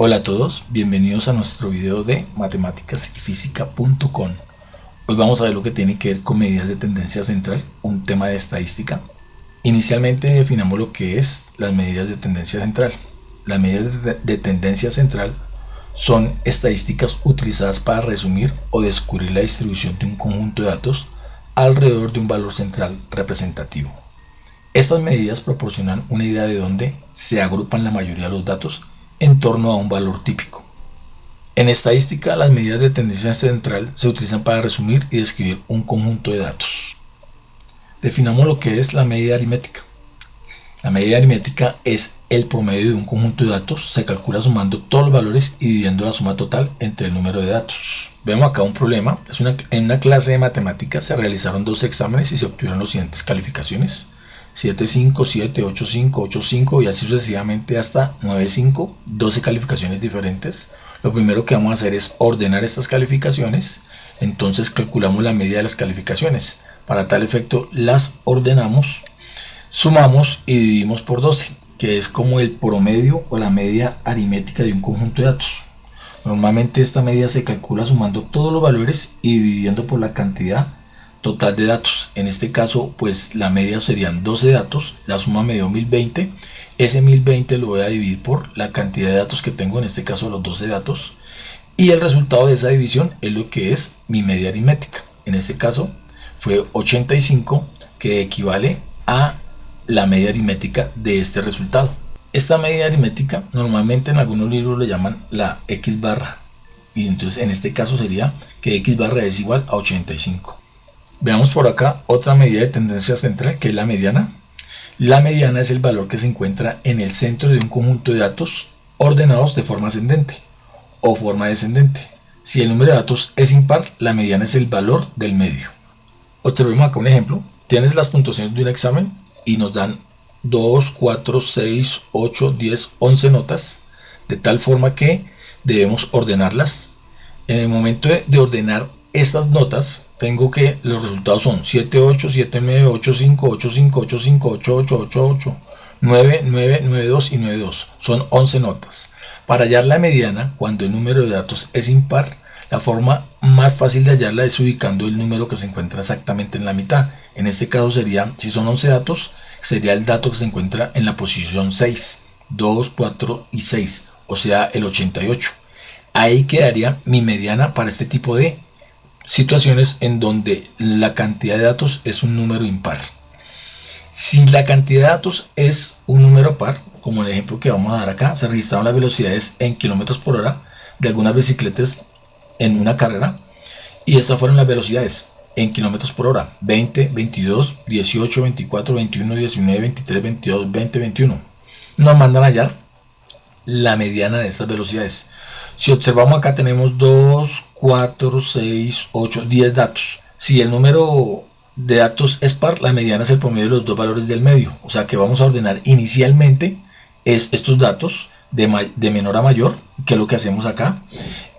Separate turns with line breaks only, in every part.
Hola a todos, bienvenidos a nuestro video de matemáticasyfísica.com. Hoy vamos a ver lo que tiene que ver con medidas de tendencia central, un tema de estadística. Inicialmente definamos lo que es las medidas de tendencia central. Las medidas de tendencia central son estadísticas utilizadas para resumir o descubrir la distribución de un conjunto de datos alrededor de un valor central representativo. Estas medidas proporcionan una idea de dónde se agrupan la mayoría de los datos en torno a un valor típico. En estadística, las medidas de tendencia central se utilizan para resumir y describir un conjunto de datos. Definamos lo que es la medida aritmética. La medida aritmética es el promedio de un conjunto de datos, se calcula sumando todos los valores y dividiendo la suma total entre el número de datos. Vemos acá un problema, en una clase de matemáticas se realizaron 2 exámenes y se obtuvieron las siguientes calificaciones: 7.5, 7, 8.5, 8.5 y así sucesivamente hasta 9.5, 12 calificaciones diferentes. Lo primero que vamos a hacer es ordenar estas calificaciones, entonces calculamos la media de las calificaciones. Para tal efecto las ordenamos, sumamos y dividimos por 12, que es como el promedio o la media aritmética de un conjunto de datos. Normalmente esta media se calcula sumando todos los valores y dividiendo por la cantidad total de datos. En este caso pues la media serían 12 datos, la suma me dio 1020, ese 1020 lo voy a dividir por la cantidad de datos que tengo, en este caso los 12 datos, y el resultado de esa división es lo que es mi media aritmética. En este caso fue 85, que equivale a la media aritmética de este resultado. Esta media aritmética normalmente en algunos libros le llaman la X barra, y entonces en este caso sería que X barra es igual a 85. Veamos por acá otra medida de tendencia central, que es la mediana. La mediana es el valor que se encuentra en el centro de un conjunto de datos ordenados de forma ascendente o forma descendente. Si el número de datos es impar, la mediana es el valor del medio. Observemos acá un ejemplo. Tienes las puntuaciones de un examen y nos dan 2, 4, 6, 8, 10, 11 notas, de tal forma que debemos ordenarlas. En el momento de ordenar estas notas, tengo que los resultados son 7, 8, 7, 9, 8, 5, 8, 5, 8, 5, 8, 8, 8, 8, 9, 9, 9, 2 y 9, 2. Son 11 notas. Para hallar la mediana, cuando el número de datos es impar, la forma más fácil de hallarla es ubicando el número que se encuentra exactamente en la mitad. En este caso sería, si son 11 datos, sería el dato que se encuentra en la posición 6, 2, 4 y 6, o sea el 88. Ahí quedaría mi mediana para este tipo de situaciones en donde la cantidad de datos es un número impar. Si la cantidad de datos es un número par, como el ejemplo que vamos a dar acá, se registraron las velocidades en kilómetros por hora de algunas bicicletas en una carrera, y estas fueron las velocidades en kilómetros por hora: 20, 22, 18, 24, 21, 19, 23, 22, 20, 21. Nos mandan a hallar la mediana de estas velocidades. Si observamos acá tenemos 2, 4, 6, 8, 10 datos. Si el número de datos es par, la mediana es el promedio de los dos valores del medio. O sea que vamos a ordenar inicialmente estos datos de menor a mayor, que es lo que hacemos acá.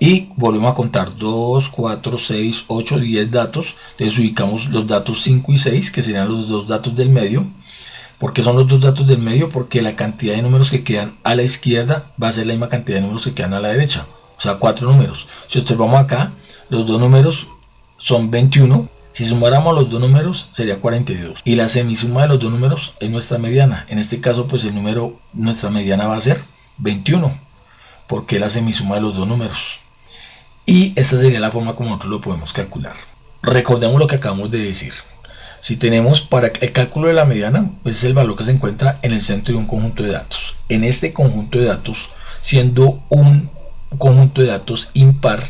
Y volvemos a contar 2, 4, 6, 8, 10 datos. Entonces ubicamos los datos 5 y 6, que serían los dos datos del medio. ¿Por qué son los dos datos del medio? Porque la cantidad de números que quedan a la izquierda va a ser la misma cantidad de números que quedan a la derecha. O sea, 4 números. Si observamos acá, los dos números son 21. Si sumáramos los dos números sería 42. Y la semisuma de los dos números es nuestra mediana. En este caso, pues nuestra mediana va a ser 21. Porque es la semisuma de los dos números. Y esta sería la forma como nosotros lo podemos calcular. Recordemos lo que acabamos de decir. Si tenemos para el cálculo de la mediana, pues es el valor que se encuentra en el centro de un conjunto de datos. En este conjunto de datos, siendo un conjunto de datos impar,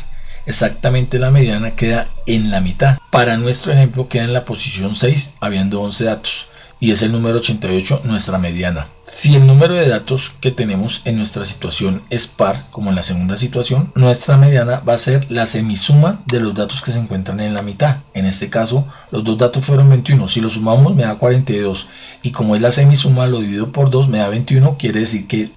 exactamente la mediana queda en la mitad. Para nuestro ejemplo queda en la posición 6, habiendo 11 datos, y es el número 88 nuestra mediana. Si el número de datos que tenemos en nuestra situación es par, como en la segunda situación, nuestra mediana va a ser la semisuma de los datos que se encuentran en la mitad. En este caso, los dos datos fueron 21. Si lo sumamos me da 42, y como es la semisuma, lo divido por 2, me da 21. Quiere decir que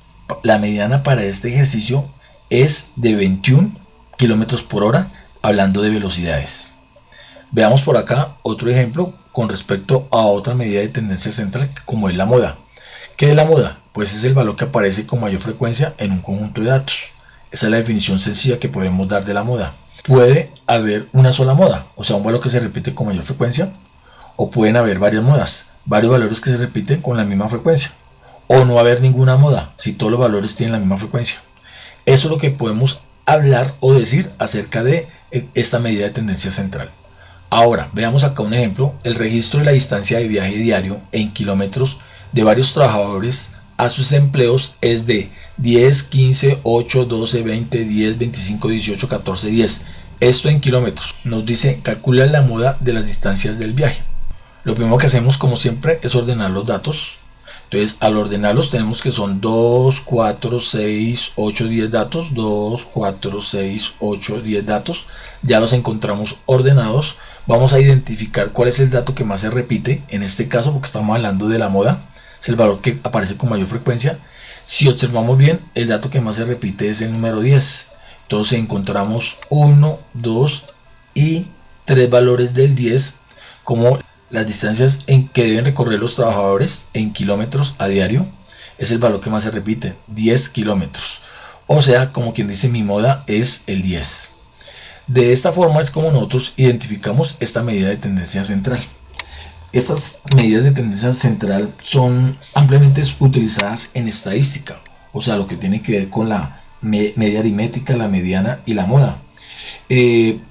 la mediana para este ejercicio es de 21 kilómetros por hora, hablando de velocidades. Veamos por acá otro ejemplo con respecto a otra medida de tendencia central, como es la moda. ¿Qué es la moda? Pues es el valor que aparece con mayor frecuencia en un conjunto de datos. Esa es la definición sencilla que podemos dar de la moda. Puede haber una sola moda, o sea, un valor que se repite con mayor frecuencia, o pueden haber varias modas, varios valores que se repiten con la misma frecuencia, o no haber ninguna moda si todos los valores tienen la misma frecuencia. Eso es lo que podemos hablar o decir acerca de esta medida de tendencia central. Ahora, veamos acá un ejemplo. El registro de la distancia de viaje diario en kilómetros de varios trabajadores a sus empleos es de 10, 15, 8, 12, 20, 10, 25, 18, 14, 10. Esto en kilómetros. Nos dice, calcula la moda de las distancias del viaje. Lo primero que hacemos, como siempre, es ordenar los datos. Entonces, al ordenarlos tenemos que son 2, 4, 6, 8, 10 datos. 2, 4, 6, 8, 10 datos. Ya los encontramos ordenados. Vamos a identificar cuál es el dato que más se repite. En este caso, porque estamos hablando de la moda, es el valor que aparece con mayor frecuencia. Si observamos bien, el dato que más se repite es el número 10. Entonces encontramos 1, 2 y 3 valores del 10 como las distancias en que deben recorrer los trabajadores en kilómetros a diario. Es el valor que más se repite, 10 kilómetros. O sea, como quien dice, mi moda es el 10. De esta forma es como nosotros identificamos esta medida de tendencia central. Estas medidas de tendencia central son ampliamente utilizadas en estadística, o sea, lo que tiene que ver con la media aritmética, la mediana y la moda.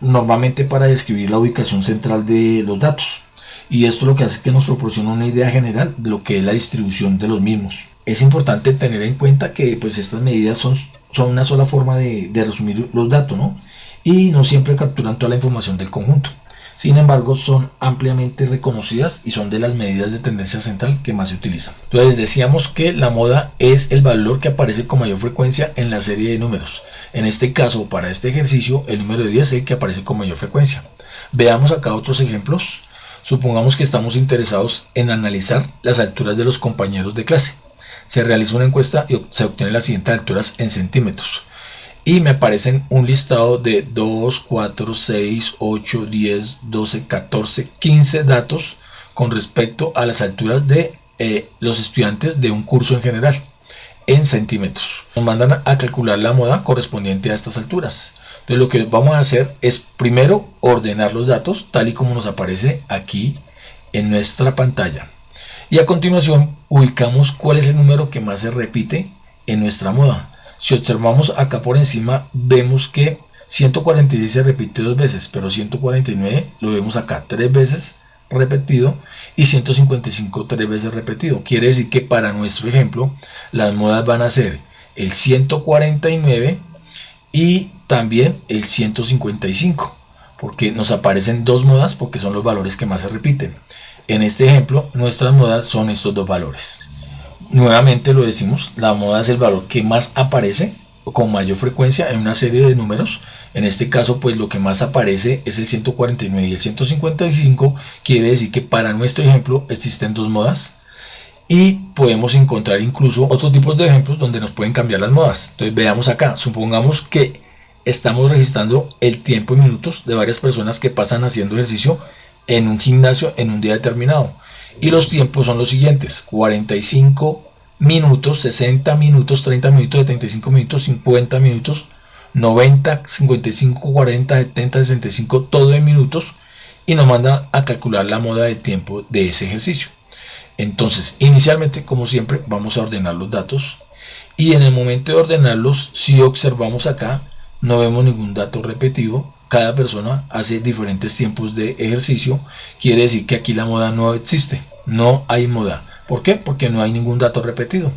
Normalmente para describir la ubicación central de los datos. Y esto lo que hace es que nos proporciona una idea general de lo que es la distribución de los mismos. Es importante tener en cuenta que pues estas medidas son una sola forma de resumir los datos, ¿no? Y no siempre capturan toda la información del conjunto. Sin embargo, son ampliamente reconocidas y son de las medidas de tendencia central que más se utilizan. Entonces decíamos que la moda es el valor que aparece con mayor frecuencia en la serie de números. En este caso, para este ejercicio, el número 10 es el que aparece con mayor frecuencia. Veamos acá otros ejemplos. Supongamos que estamos interesados en analizar las alturas de los compañeros de clase. Se realiza una encuesta y se obtienen las siguientes alturas en centímetros. Y me aparecen un listado de 2, 4, 6, 8, 10, 12, 14, 15 datos con respecto a las alturas de los estudiantes de un curso en general en centímetros. Nos mandan a calcular la moda correspondiente a estas alturas. Entonces lo que vamos a hacer es primero ordenar los datos tal y como nos aparece aquí en nuestra pantalla. Y a continuación ubicamos cuál es el número que más se repite en nuestra moda. Si observamos acá por encima, vemos que 146 se repite 2 veces, pero 149 lo vemos acá 3 veces repetido y 155 3 veces repetido. Quiere decir que para nuestro ejemplo, las modas van a ser el 149 y también el 155, porque nos aparecen dos modas porque son los valores que más se repiten. En este ejemplo, nuestras modas son estos dos valores. Nuevamente lo decimos, la moda es el valor que más aparece con mayor frecuencia en una serie de números. En este caso, pues lo que más aparece es el 149 y el 155. Quiere decir que para nuestro ejemplo existen dos modas. Y podemos encontrar incluso otros tipos de ejemplos donde nos pueden cambiar las modas. Entonces veamos acá, supongamos que estamos registrando el tiempo en minutos de varias personas que pasan haciendo ejercicio en un gimnasio en un día determinado. Y los tiempos son los siguientes: 45 minutos, 60 minutos, 30 minutos, 75 minutos, 50 minutos, 90, 55, 40, 70, 65, todo en minutos. Y nos mandan a calcular la moda del tiempo de ese ejercicio. Entonces, inicialmente, como siempre, vamos a ordenar los datos. Y en el momento de ordenarlos, si observamos acá, no vemos ningún dato repetido. Cada persona hace diferentes tiempos de ejercicio. Quiere decir que aquí la moda no existe. No hay moda. ¿Por qué? Porque no hay ningún dato repetido.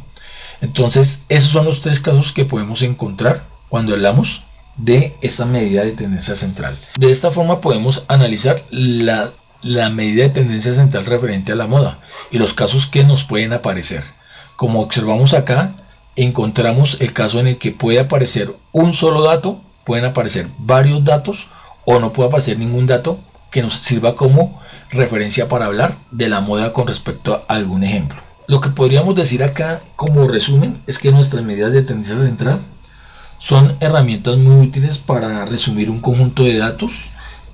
Entonces, esos son los tres casos que podemos encontrar cuando hablamos de esta medida de tendencia central. De esta forma podemos analizar la medida de tendencia central referente a la moda y los casos que nos pueden aparecer. Como observamos acá, encontramos el caso en el que puede aparecer un solo dato, pueden aparecer varios datos o no puede aparecer ningún dato que nos sirva como referencia para hablar de la moda con respecto a algún ejemplo. Lo que podríamos decir acá como resumen es que nuestras medidas de tendencia central son herramientas muy útiles para resumir un conjunto de datos,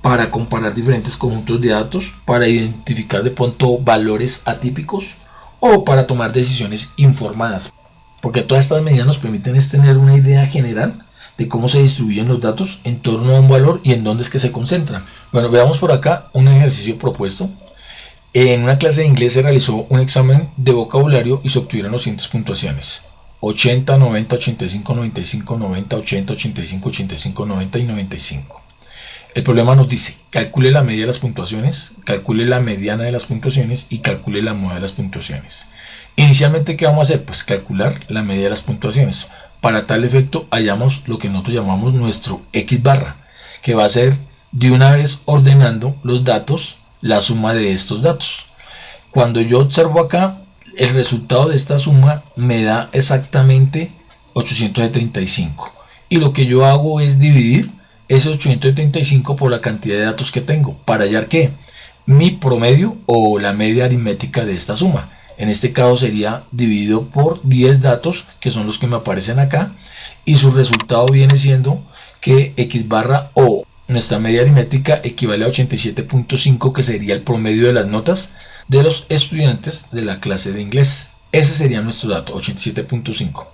para comparar diferentes conjuntos de datos, para identificar de pronto valores atípicos o para tomar decisiones informadas. Porque todas estas medidas nos permiten tener una idea general de cómo se distribuyen los datos en torno a un valor y en dónde es que se concentran. Bueno, veamos por acá un ejercicio propuesto. En una clase de inglés se realizó un examen de vocabulario y se obtuvieron las siguientes puntuaciones: 80, 90, 85, 95, 90, 80, 85, 85, 90 y 95. El problema nos dice: calcule la media de las puntuaciones, calcule la mediana de las puntuaciones y calcule la moda de las puntuaciones. Inicialmente, ¿qué vamos a hacer? Pues calcular la media de las puntuaciones. Para tal efecto, hallamos lo que nosotros llamamos nuestro X barra, que va a ser de una vez ordenando los datos, la suma de estos datos. Cuando yo observo acá, el resultado de esta suma me da exactamente 835. Y lo que yo hago es dividir ese 835 por la cantidad de datos que tengo para hallar ¿qué? Mi promedio o la media aritmética de esta suma. En este caso sería dividido por 10 datos, que son los que me aparecen acá, y su resultado viene siendo que X barra o nuestra media aritmética equivale a 87.5, que sería el promedio de las notas de los estudiantes de la clase de inglés. Ese sería nuestro dato, 87.5.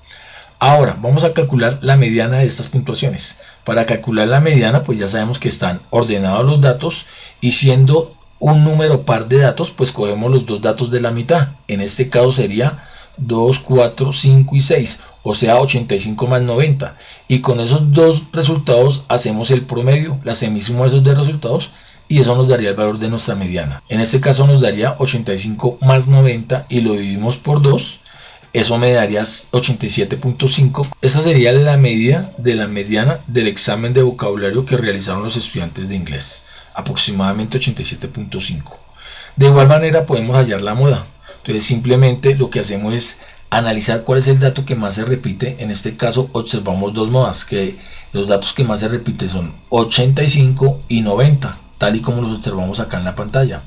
Ahora vamos a calcular la mediana de estas puntuaciones. Para calcular la mediana, pues ya sabemos que están ordenados los datos, y siendo un número par de datos, pues cogemos los dos datos de la mitad. En este caso sería 2, 4, 5 y 6, o sea 85 más 90. Y con esos dos resultados hacemos el promedio, la semisuma de esos dos resultados, y eso nos daría el valor de nuestra mediana. En este caso nos daría 85 más 90 y lo dividimos por 2. Eso me daría 87.5. Esa sería la medida de la mediana del examen de vocabulario que realizaron los estudiantes de inglés. Aproximadamente 87.5. De igual manera podemos hallar la moda. Entonces simplemente lo que hacemos es analizar cuál es el dato que más se repite. En este caso observamos dos modas, que los datos que más se repiten son 85 y 90, tal y como los observamos acá en la pantalla.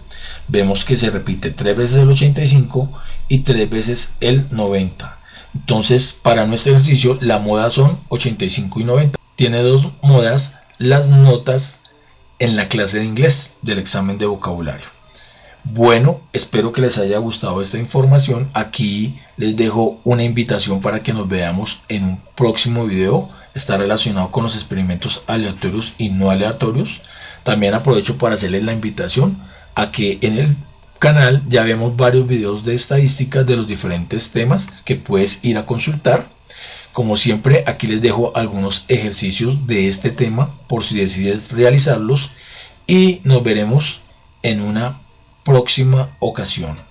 Vemos que se repite 3 veces el 85 y 3 veces el 90. Entonces, para nuestro ejercicio, la moda son 85 y 90. Tiene dos modas las notas en la clase de inglés del examen de vocabulario. Bueno, espero que les haya gustado esta información. Aquí les dejo una invitación para que nos veamos en un próximo video. Está relacionado con los experimentos aleatorios y no aleatorios. También aprovecho para hacerles la invitación a que en el canal ya vemos varios videos de estadísticas de los diferentes temas que puedes ir a consultar. Como siempre, aquí les dejo algunos ejercicios de este tema por si decides realizarlos, y nos veremos en una próxima ocasión.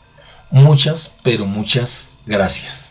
Muchas, pero muchas gracias.